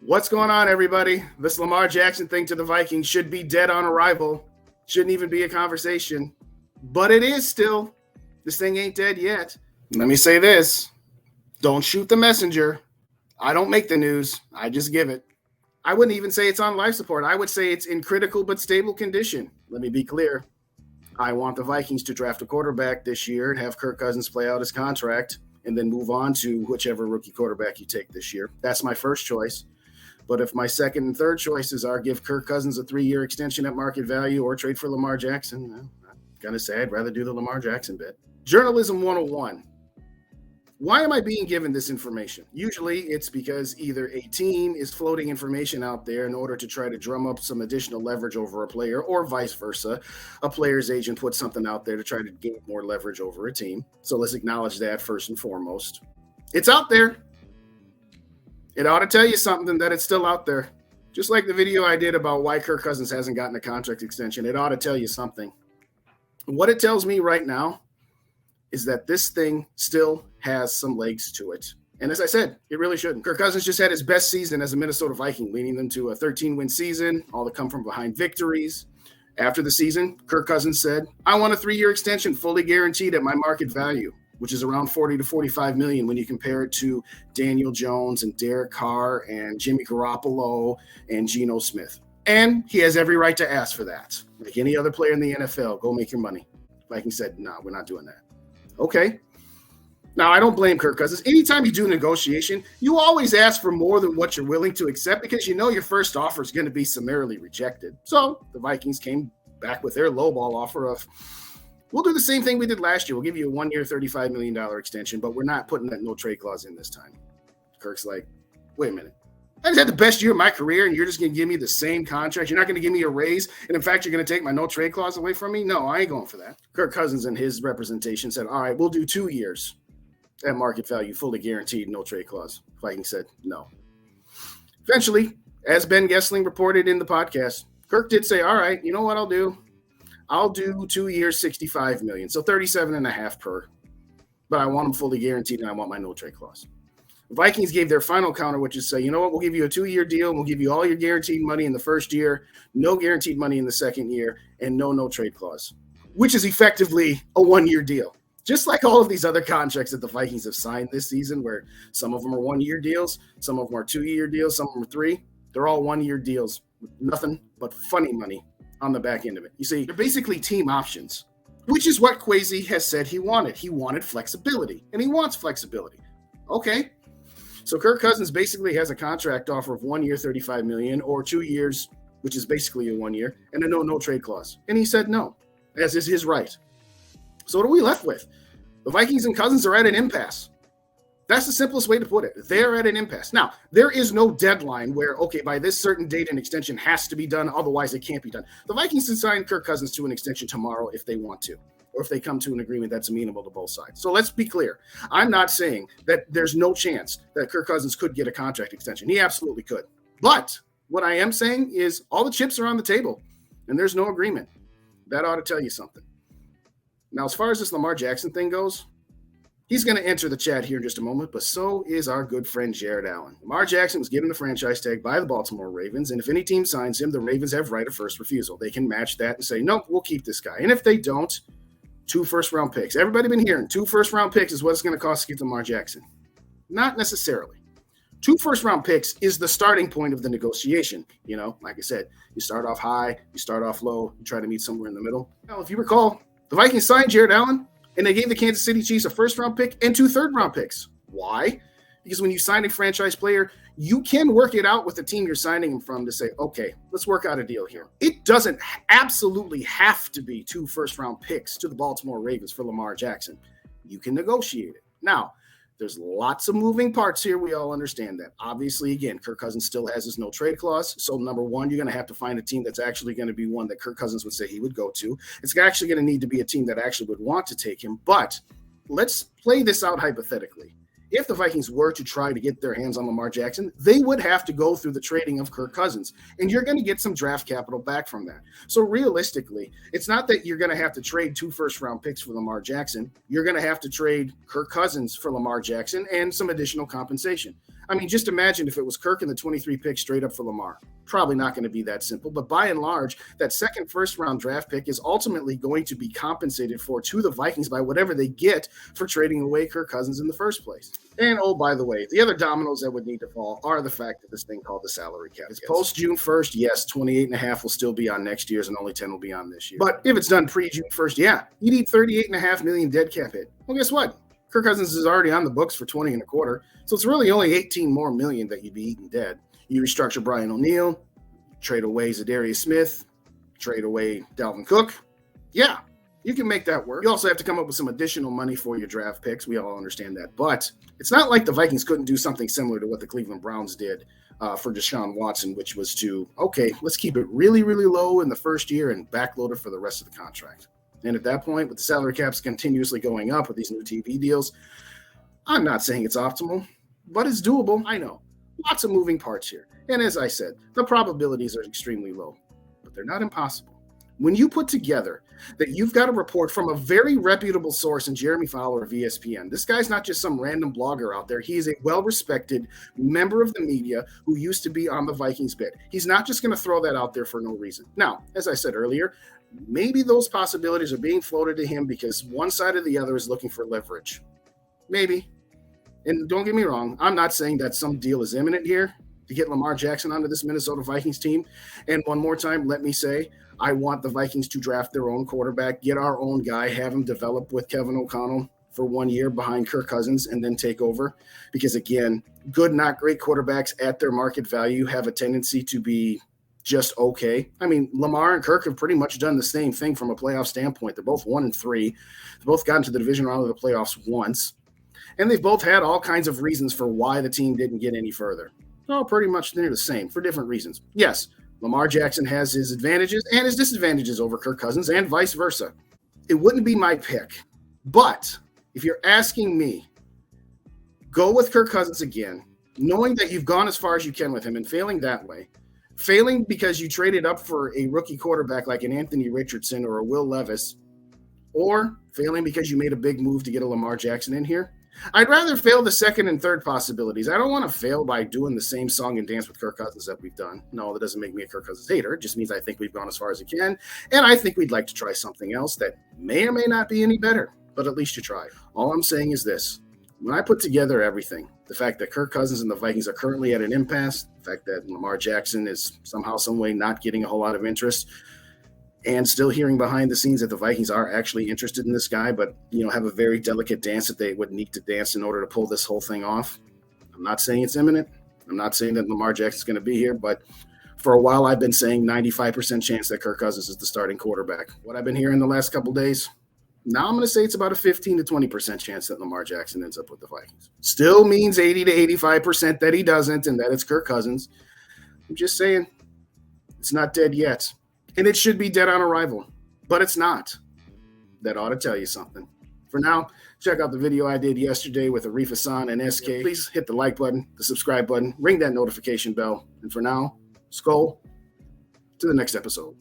What's going on, everybody? This Lamar Jackson thing to the Vikings should be dead on arrival. Shouldn't even be a conversation. But it is still. This thing ain't dead yet. Let me say this. Don't shoot the messenger. I don't make the news. I just give it. I wouldn't even say it's on life support. I would say it's in critical but stable condition. Let me be clear. I want the Vikings to draft a quarterback this year and have Kirk Cousins play out his contract and then move on to whichever rookie quarterback you take this year. That's my first choice. But if my second and third choices are give Kirk Cousins a 3-year extension at market value or trade for Lamar Jackson, I'm going to say I'd rather do the Lamar Jackson bit. Journalism 101. Why am I being given this information? Usually it's because either a team is floating information out there in order to try to drum up some additional leverage over a player, or vice versa. A player's agent puts something out there to try to gain more leverage over a team. So let's acknowledge that first and foremost. It's out there. It ought to tell you something that it's still out there. Just like the video I did about why Kirk Cousins hasn't gotten a contract extension, it ought to tell you something. What it tells me right now is that this thing still has some legs to it. And as I said, it really shouldn't. Kirk Cousins just had his best season as a Minnesota Viking, leading them to a 13-win season, all the come from behind victories. After the season, Kirk Cousins said, I want a 3-year extension fully guaranteed at my market value, which is around 40 to 45 million when you compare it to Daniel Jones and Derek Carr and Jimmy Garoppolo and Geno Smith. And he has every right to ask for that. Like any other player in the NFL, go make your money. Vikings said, no, we're not doing that. Okay. Now, I don't blame Kirk Cousins. Anytime you do a negotiation, you always ask for more than what you're willing to accept because you know your first offer is going to be summarily rejected. So the Vikings came back with their lowball offer of, we'll do the same thing we did last year. We'll give you a 1-year, $35 million extension, but we're not putting that no trade clause in this time. Kirk's like, wait a minute. I just had the best year of my career, and you're just going to give me the same contract? You're not going to give me a raise? And in fact, you're going to take my no trade clause away from me? No, I ain't going for that. Kirk Cousins and his representation said, all right, we'll do 2 years at market value, fully guaranteed, no trade clause. Vikings said no. Eventually, as Ben Goessling reported in the podcast, Kirk did say, all right, you know what I'll do? I'll do 2 years, $65 million, so $37.5 per. But I want them fully guaranteed, and I want my no trade clause. The Vikings gave their final counter, which is say, you know what, we'll give you a 2-year deal, and we'll give you all your guaranteed money in the first year, no guaranteed money in the second year, and no trade clause, which is effectively a 1-year deal. Just like all of these other contracts that the Vikings have signed this season, where some of them are 1-year deals, some of them are 2-year deals, some of them are 3. They're all 1-year deals with nothing but funny money on the back end of it. You see, they're basically team options, which is what Kwesi has said he wanted. He wanted flexibility, and he wants flexibility. Okay. So Kirk Cousins basically has a contract offer of 1 year, $35 million, or 2 years, which is basically a 1 year, and a no trade clause. And he said no, as is his right. So what are we left with? The Vikings and Cousins are at an impasse. That's the simplest way to put it. They're at an impasse. Now, there is no deadline where, okay, by this certain date, an extension has to be done. Otherwise, it can't be done. The Vikings can sign Kirk Cousins to an extension tomorrow if they want to, or if they come to an agreement that's amenable to both sides. So let's be clear. I'm not saying that there's no chance that Kirk Cousins could get a contract extension. He absolutely could. But what I am saying is all the chips are on the table, and there's no agreement. That ought to tell you something. Now, as far as this Lamar Jackson thing goes, he's going to enter the chat here in just a moment, but so is our good friend Jared Allen. Lamar Jackson was given the franchise tag by the Baltimore Ravens, and if any team signs him, the Ravens have right of first refusal. They can match that and say, nope, we'll keep this guy. And if they don't, 2 first-round picks. Everybody been hearing 2 first-round picks is what it's going to cost to get Lamar Jackson. Not necessarily. 2 first-round picks is the starting point of the negotiation. You know, like I said, you start off high, you start off low, you try to meet somewhere in the middle. Now, if you recall, the Vikings signed Jared Allen, and they gave the Kansas City Chiefs a first-round pick and 2 third-round picks. Why? Because when you sign a franchise player, you can work it out with the team you're signing him from to say, okay, let's work out a deal here. It doesn't absolutely have to be 2 first-round picks to the Baltimore Ravens for Lamar Jackson. You can negotiate it. Now, there's lots of moving parts here. We all understand that. Obviously, again, Kirk Cousins still has his no trade clause. So number one, you're going to have to find a team that's actually going to be one that Kirk Cousins would say he would go to. It's actually going to need to be a team that actually would want to take him. But let's play this out hypothetically. if the Vikings were to try to get their hands on Lamar Jackson, they would have to go through the trading of Kirk Cousins, and you're going to get some draft capital back from that. So realistically, it's not that you're going to have to trade 2 first-round picks for Lamar Jackson. You're going to have to trade Kirk Cousins for Lamar Jackson and some additional compensation. I mean, just imagine if it was Kirk and the 23 pick straight up for Lamar. Probably not going to be that simple, but by and large, that second first-round draft pick is ultimately going to be compensated for to the Vikings by whatever they get for trading away Kirk Cousins in the first place. And, oh, by the way, the other dominoes that would need to fall are the fact that this thing called the salary cap. It's post June 1st, yes, 28.5 will still be on next year's and only 10 will be on this year. But if it's done pre-June 1st, yeah, you need 38.5 million dead cap hit. Well, guess what? Kirk Cousins is already on the books for 20.25, so it's really only 18 more million that you'd be eating dead. You restructure Brian O'Neill, trade away Zadarius Smith, trade away Dalvin Cook. Yeah, you can make that work. You also have to come up with some additional money for your draft picks. We all understand that. But it's not like the Vikings couldn't do something similar to what the Cleveland Browns did for Deshaun Watson, which was to, okay, let's keep it really, really low in the first year and backload it for the rest of the contract. And at that point, with the salary caps continuously going up with these new TV deals, I'm not saying it's optimal, but it's doable. I know. Lots of moving parts here. And as I said, the probabilities are extremely low, but they're not impossible. When you put together that you've got a report from a very reputable source in Jeremy Fowler of ESPN, this guy's not just some random blogger out there. He is a well-respected member of the media who used to be on the Vikings bit. He's not just going to throw that out there for no reason. Now, as I said earlier, maybe those possibilities are being floated to him because one side or the other is looking for leverage. Maybe. And don't get me wrong, I'm not saying that some deal is imminent here to get Lamar Jackson onto this Minnesota Vikings team. And one more time, let me say, I want the Vikings to draft their own quarterback, get our own guy, have him develop with Kevin O'Connell for 1 year behind Kirk Cousins, and then take over. Because again, good, not great quarterbacks at their market value have a tendency to be just okay. I mean, Lamar and Kirk have pretty much done the same thing from a playoff standpoint. They're both 1-3. They've both gotten to the division round of the playoffs once. And they've both had all kinds of reasons for why the team didn't get any further. Oh, pretty much they're the same for different reasons. Yes, Lamar Jackson has his advantages and his disadvantages over Kirk Cousins and vice versa. It wouldn't be my pick. But if you're asking me, go with Kirk Cousins again, knowing that you've gone as far as you can with him and failing that way, failing because you traded up for a rookie quarterback like an Anthony Richardson or a Will Levis, or failing because you made a big move to get a Lamar Jackson in here, I'd rather fail the second and third possibilities. I don't want to fail by doing the same song and dance with Kirk Cousins that we've done. No, that doesn't make me a Kirk Cousins hater. It just means I think we've gone as far as we can, and I think we'd like to try something else that may or may not be any better, but at least you tried. All I'm saying is this. When I put together everything, the fact that Kirk Cousins and the Vikings are currently at an impasse, the fact that Lamar Jackson is somehow, some way not getting a whole lot of interest, and still hearing behind the scenes that the Vikings are actually interested in this guy, but have a very delicate dance that they would need to dance in order to pull this whole thing off. I'm not saying it's imminent. I'm not saying that Lamar Jackson's going to be here, but for a while I've been saying 95% chance that Kirk Cousins is the starting quarterback. What I've been hearing the last couple days, now I'm going to say it's about a 15 to 20% chance that Lamar Jackson ends up with the Vikings. Still means 80 to 85% that he doesn't and that it's Kirk Cousins. I'm just saying it's not dead yet. And it should be dead on arrival, but it's not. That ought to tell you something. For now, check out the video I did yesterday with Arif Hassan and SK. Please hit the like button, the subscribe button, ring that notification bell. And for now, Skull, to the next episode.